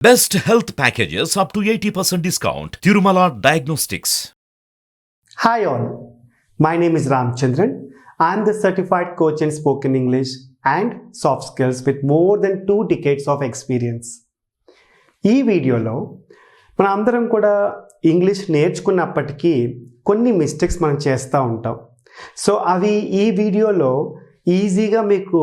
Best health packages up to 80% discount. Tirumala Diagnostics. Hi all, my name is Ramchandran. I am the certified coach in spoken English and soft skills with more than 2 decades of experience. ఈ వీడియోలో మనం అందరం కూడా English నేర్చుకున్నప్పటికీ కొన్ని mistakes మనం చేస్తూ ఉంటాం. సో అవి ఈ వీడియోలో ఈజీగా మీకు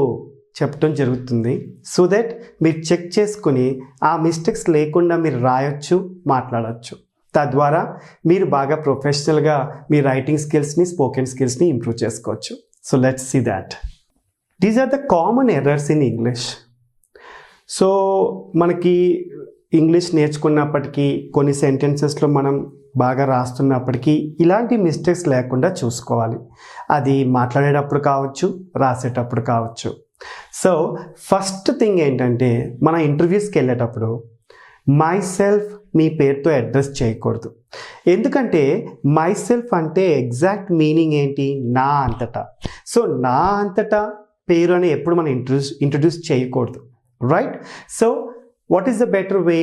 చెప్పడం జరుగుతుంది. సో దట్ మీరు చెక్ చేసుకుని ఆ మిస్టేక్స్ లేకుండా మీరు రాయొచ్చు, మాట్లాడచ్చు. తద్వారా మీరు బాగా ప్రొఫెషనల్గా మీ రైటింగ్ స్కిల్స్ని, స్పోకెన్ స్కిల్స్ని ఇంప్రూవ్ చేసుకోవచ్చు. So let's see that. These are the common errors in English. So మనకి ఇంగ్లీష్ నేర్చుకున్నప్పటికీ కొన్ని సెంటెన్సెస్లో మనం బాగా రాస్తున్నప్పటికీ ఇలాంటి మిస్టేక్స్ లేకుండా చూసుకోవాలి. అది మాట్లాడేటప్పుడు కావచ్చు, రాసేటప్పుడు కావచ్చు. సో ఫస్ట్ థింగ్ ఏంటంటే, మన ఇంటర్వ్యూస్కి వెళ్ళేటప్పుడు మై సెల్ఫ్ మీ పేరుతో అడ్రస్ చేయకూడదు. ఎందుకంటే మై సెల్ఫ్ అంటే ఎగ్జాక్ట్ మీనింగ్ ఏంటి? నా అంతటా. సో నా అంతటా పేరు అని ఎప్పుడు మనం ఇంట్రడ్యూస్ చేయకూడదు, right? So what is the better way?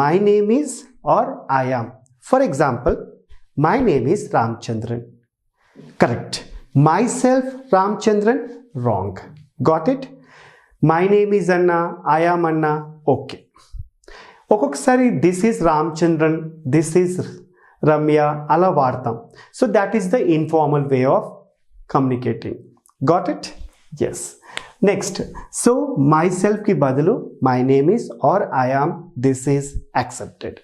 My name is or I am. For example, my name is Ramachandran. Correct. Myself Ramachandran, wrong. Got it? My name is Anna, I am Anna, okay. ఒక్కొక్కసారి this is Ramachandran, this is Ramya అలా వాడతాం. So that is the informal way of communicating. Got it? Yes. Next, so my సెల్ఫ్కి బదులు my name is or I am, this is accepted.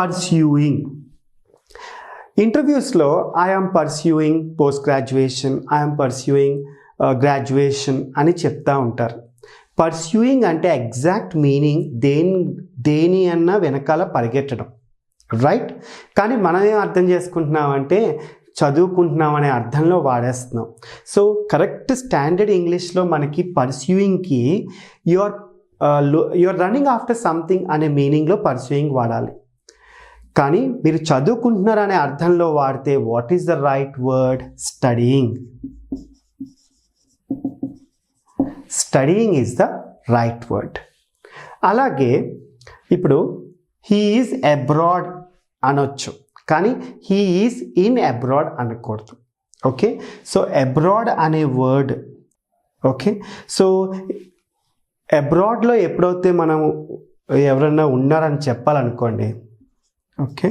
Pursuing. ఇంటర్వ్యూస్లో I am pursuing post graduation, I am pursuing graduation అని చెప్తా ఉంటారు. Pursuing అంటే exact meaning దేని అన్నా వెనకాల పరిగెట్టడం, రైట్? కానీ మనం ఏం అర్థం చేసుకుంటున్నామంటే చదువుకుంటున్నాం అనే అర్థంలో వాడేస్తున్నాం. సో కరెక్ట్ స్టాండర్డ్ ఇంగ్లీష్లో మనకి పర్స్యూయింగ్కి యూఆర్ రన్నింగ్ ఆఫ్టర్ సంథింగ్ అనే మీనింగ్లో పర్స్యూయింగ్ వాడాలి. కానీ మీరు చదువుకుంటున్నారు అనే అర్థంలో వాడితే what is the right word? Studying. Studying is the right word. అలాగే ఇప్పుడు హీ ఈజ్ అబ్రాడ్ అనొచ్చు, కానీ హీ ఈజ్ ఇన్ అబ్రాడ్ అనకూడదు. ఓకే. సో అబ్రాడ్ అనే వర్డ్, ఓకే. సో అబ్రాడ్లో ఎప్పుడైతే మనం ఎవరన్నా ఉన్నారని చెప్పాలనుకోండి, okay,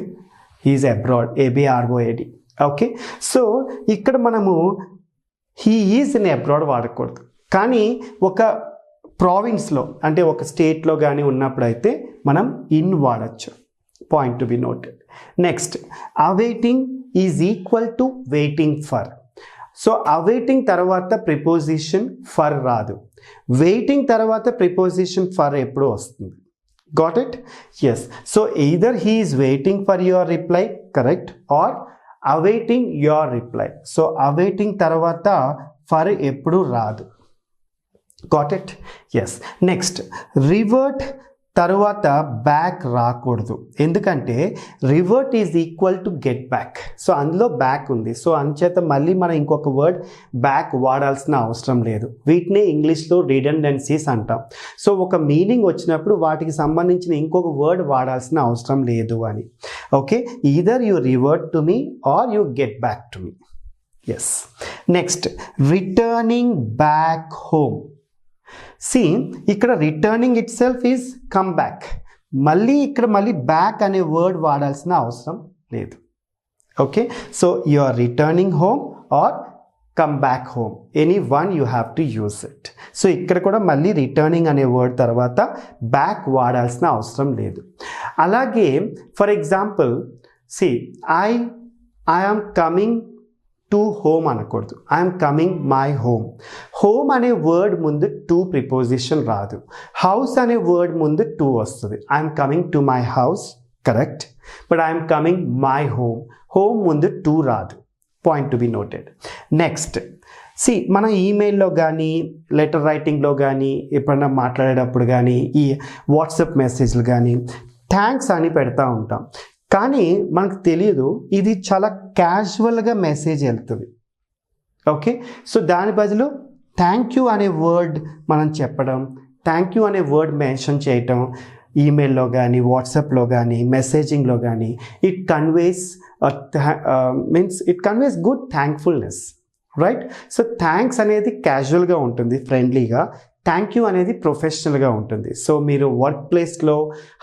he is abroad, ABROAD. Okay. So ఇక్కడ మనము హీ ఈజ్ ఇన్ అబ్రాడ్ వాడకూడదు. కానీ ఒక ప్రావిన్స్లో అంటే ఒక స్టేట్లో కానీ ఉన్నప్పుడైతే మనం ఇన్ వాడచ్చు. Point to be noted. Next, awaiting is equal to waiting for. So awaiting తర్వాత ప్రిపోజిషన్ ఫర్ రాదు, వెయిటింగ్ తర్వాత ప్రిపోజిషన్ ఫర్ ఎప్పుడు వస్తుంది. Got it? Yes. So either he is waiting for your reply, correct, or awaiting your reply. So awaiting తర్వాత for ఎప్పుడు రాదు. Got it? Yes. Next, revert తర్వాత back రాకూడదు. ఎందుకంటే revert is equal to get back. So అందులో back ఉంది. So అంచేత మళ్ళీ మనం ఇంకొక వర్డ్ బ్యాక్ వాడాల్సిన అవసరం లేదు. వీటినే ఇంగ్లీష్లో రిడెండెన్సీస్ అంటాం. సో ఒక మీనింగ్ వచ్చినప్పుడు వాటికి సంబంధించిన ఇంకొక వర్డ్ వాడాల్సిన అవసరం లేదు అని. Okay. Either you revert to me or you get back to me. Yes. Next, returning back home. See, ఇక్కడ returning itself is come back. ఇక్కడ మళ్ళీ బ్యాక్ అనే వర్డ్ వాడాల్సిన అవసరం లేదు. Okay. So you are returning home or come back home, any one you have to use it. So ఇక్కడ కూడా మళ్ళీ రిటర్నింగ్ అనే వర్డ్ తర్వాత బ్యాక్ వాడాల్సిన అవసరం లేదు. అలాగే for example, see, I am coming to home అనకూడదు, I'm coming my home. Home అనే వర్డ్ ముందు టు ప్రిపోజిషన్ రాదు. హౌస్ అనే వర్డ్ ముందు టు వస్తుంది. I'm coming to my house, correct, but I'm coming my home. Home ముందు to రాదు. Point to be noted. Next, see, మన ఈమెయిల్లో కానీ లెటర్ రైటింగ్లో కానీ ఎప్పుడైనా మాట్లాడేటప్పుడు కానీ ఈ వాట్సాప్ మెసేజ్లు కానీ థ్యాంక్స్ అని పెడతా ఉంటాం. కానీ మనకు తెలియదు ఇది చాలా క్యాజువల్గా మెసేజ్ వెళ్తుంది. ఓకే. సో దాని బదులు థ్యాంక్ యూ అనే వర్డ్ మనం చెప్పడం, థ్యాంక్ యూ అనే వర్డ్ మెన్షన్ చేయటం, ఈమెయిల్లో కానీ వాట్సాప్లో కానీ మెసేజింగ్లో కానీ it conveys good thankfulness, right? So thanks అనేది క్యాజువల్గా ఉంటుంది, ఫ్రెండ్లీగా. థ్యాంక్ యూ అనేది ప్రొఫెషనల్గా ఉంటుంది. సో మీరు వర్క్ ప్లేస్లో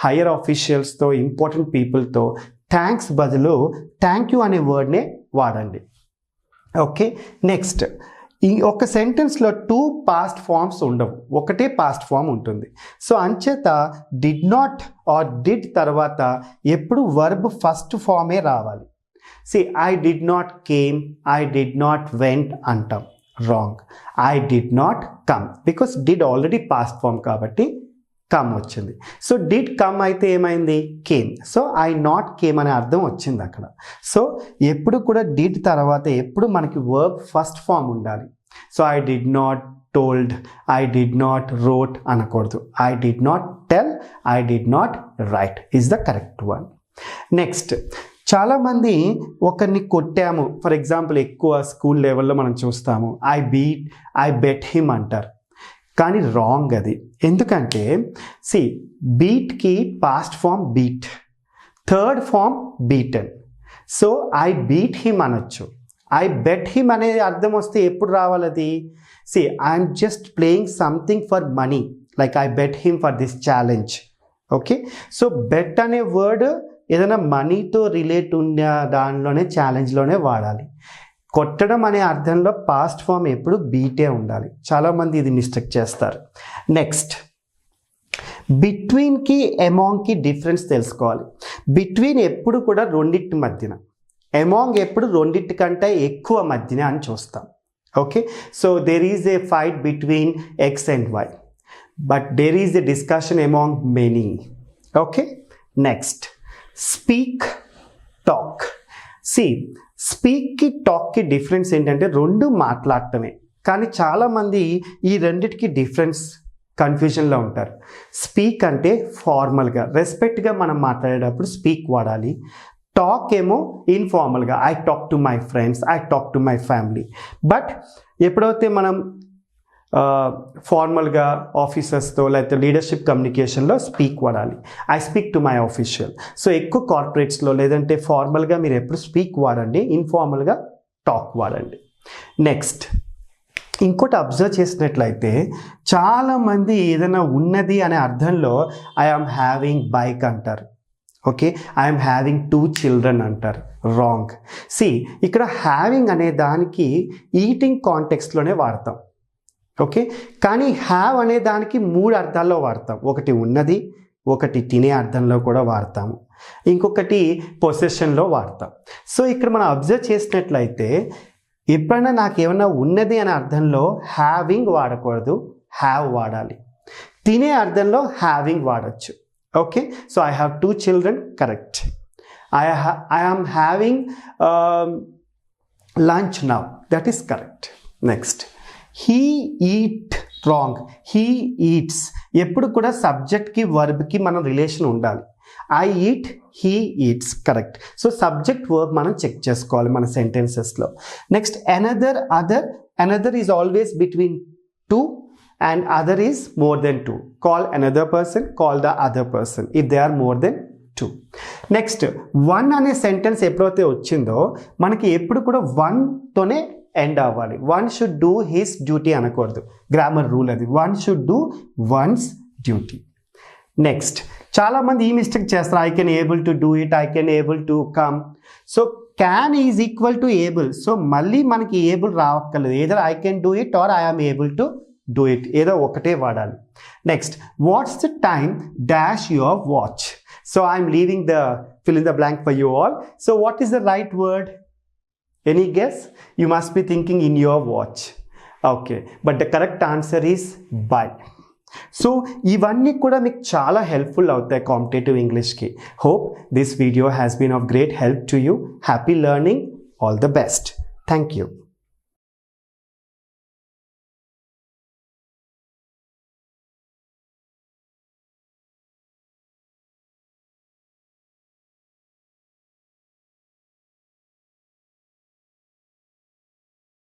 హైయర్ ఆఫీషియల్స్తో, ఇంపార్టెంట్ పీపుల్తో థ్యాంక్స్ బదులు థ్యాంక్ యూ అనే వర్డ్నే వాడండి. ఓకే, నెక్స్ట్, ఈ ఒక సెంటెన్స్లో 2 పాస్ట్ ఫార్మ్స్ ఉండవు, ఒకటే పాస్ట్ ఫామ్ ఉంటుంది. సో అంచేత డిడ్ నాట్ ఆర్ డిడ్ తర్వాత ఎప్పుడు వర్బ్ ఫస్ట్ ఫామే రావాలి. See I did not came, I did not went అంటాం, wrong. I did not come, because did already past form కాబట్టి కమ్ వచ్చింది. సో డిడ్ కమ్ అయితే ఏమైంది, came. So I not came అనే అర్థం వచ్చింది అక్కడ. సో ఎప్పుడు కూడా డిడ్ తర్వాత ఎప్పుడు మనకి వర్బ్ ఫస్ట్ ఫామ్ ఉండాలి. So I did not told, I did not wrote అనకూడదు. I did not tell, I did not write is the correct one. Next, చాలామంది ఒకరిని కొట్టాము, ఫర్ ఎగ్జాంపుల్ ఎక్కువ స్కూల్ లెవెల్లో మనం చూస్తాము, ఐ బెట్ హిమ్ అంటారు. కానీ రాంగ్ అది. ఎందుకంటే సి బీట్కి past form beat, third form beaten. So I beat him అనొచ్చు. ఐ బెట్ హిమ్ అనే అర్థం వస్తే ఎప్పుడు రావాలి అది? See I'm just playing something for money, like I bet him for this challenge. Okay, so bet అనే word ఏదైనా మనీతో రిలేట్ ఉన్న దానిలోనే, ఛాలెంజ్లోనే వాడాలి. కొట్టడం అనే అర్థంలో పాస్ట్ ఫామ్ ఎప్పుడు బీటే ఉండాలి. చాలామంది ఇది మిస్టేక్ చేస్తారు. నెక్స్ట్, బిట్వీన్కి ఎమాంగ్కి డిఫరెన్స్ తెలుసుకోవాలి. బిట్వీన్ ఎప్పుడు కూడా రెండింటి మధ్యన, ఎమాంగ్ ఎప్పుడు రెండింటి కంటే ఎక్కువ మధ్యన అని చూస్తాం. Okay, so there is a fight between X and Y, but there is a discussion among many. Okay, next, speak, talk. See స్పీక్కి టాక్కి డిఫరెన్స్ ఏంటంటే రెండు మాట్లాడటమే, కానీ చాలామంది ఈ రెండిటికి డిఫరెన్స్ కన్ఫ్యూజన్లో ఉంటారు. స్పీక్ అంటే ఫార్మల్గా, రెస్పెక్ట్గా మనం మాట్లాడేటప్పుడు స్పీక్ వాడాలి. టాక్ ఏమో ఇన్ఫార్మల్గా, I talk to my friends, I talk to my family. But ఎప్పుడైతే మనం ఫార్మల్గా ఆఫీసర్స్తో లేకపోతే లీడర్షిప్ కమ్యూనికేషన్లో స్పీక్ వాడాలి. I speak to my official. So ఎక్కువ కార్పొరేట్స్లో లేదంటే ఫార్మల్గా మీరు ఎప్పుడు స్పీక్ వాడండి, ఇన్ఫార్మల్గా టాక్ వాడండి. నెక్స్ట్, ఇంకోటి అబ్జర్వ్ చేసినట్లయితే చాలామంది ఏదైనా ఉన్నది అనే అర్థంలో ఐ ఆమ్ హ్యావింగ్ బైక్ అంటారు. ఓకే, ఐఎమ్ హ్యావింగ్ 2 children అంటారు, రాంగ్. సి ఇక్కడ హ్యావింగ్ అనే దానికి ఈటింగ్ కాంటెక్స్ట్లోనే వాడతాం. ఓకే, కానీ హ్యావ్ అనే దానికి 3 అర్థాల్లో వాడతాం. ఒకటి ఉన్నది, ఒకటి తినే అర్థంలో కూడా వాడతాము, ఇంకొకటి పొసెషన్లో వాడతాం. సో ఇక్కడ మనం అబ్జర్వ్ చేసినట్లయితే ఎప్పుడైనా నాకు ఏమన్నా ఉన్నది అనే అర్థంలో హ్యావింగ్ వాడకూడదు, హ్యావ్ వాడాలి. తినే అర్థంలో హ్యావింగ్ వాడచ్చు. Okay, so I have 2 children, correct. I am having lunch now, that is correct. Next, he eat, wrong. He eats ఎప్పుడు కూడా సబ్జెక్ట్కి వర్బ్కి మనం రిలేషన్ ఉండాలి. I eat, he eats, correct. So subject verb మనం చెక్ చేసుకోవాలి మన సెంటెన్సెస్లో. Next, another, other. Another is always between 2 and other is more than 2. Call another person, call the other person if they are more than 2. Next, one అనే sentence ఎప్పుడైతే వచ్చిందో మనకి ఎప్పుడు కూడా వన్తోనే ఎండ్ అవ్వాలి. One should do his duty అనకూడదు, grammar rule అది. One should do one's duty. Next, చాలామంది ఈ మిస్టేక్ చేస్తారు, I can able to do it, I can able to come. So can is equal to able. So మళ్ళీ మనకి able రావక్కర్లేదు, either I can do it or I am able to do it, ఏదో ఒకటే వాడాలి. Next, what's the time dash your watch. So I'm leaving the fill in the blank for you all. So what is the right word? Any guess? You must be thinking in your watch. Okay, but the correct answer is by. So ఇవన్నీ కూడా మీకు చాలా helpful అవుతాయి competitive ఇంగ్లీష్కి. Hope this video has been of great help to you. Happy learning. All the best. Thank you.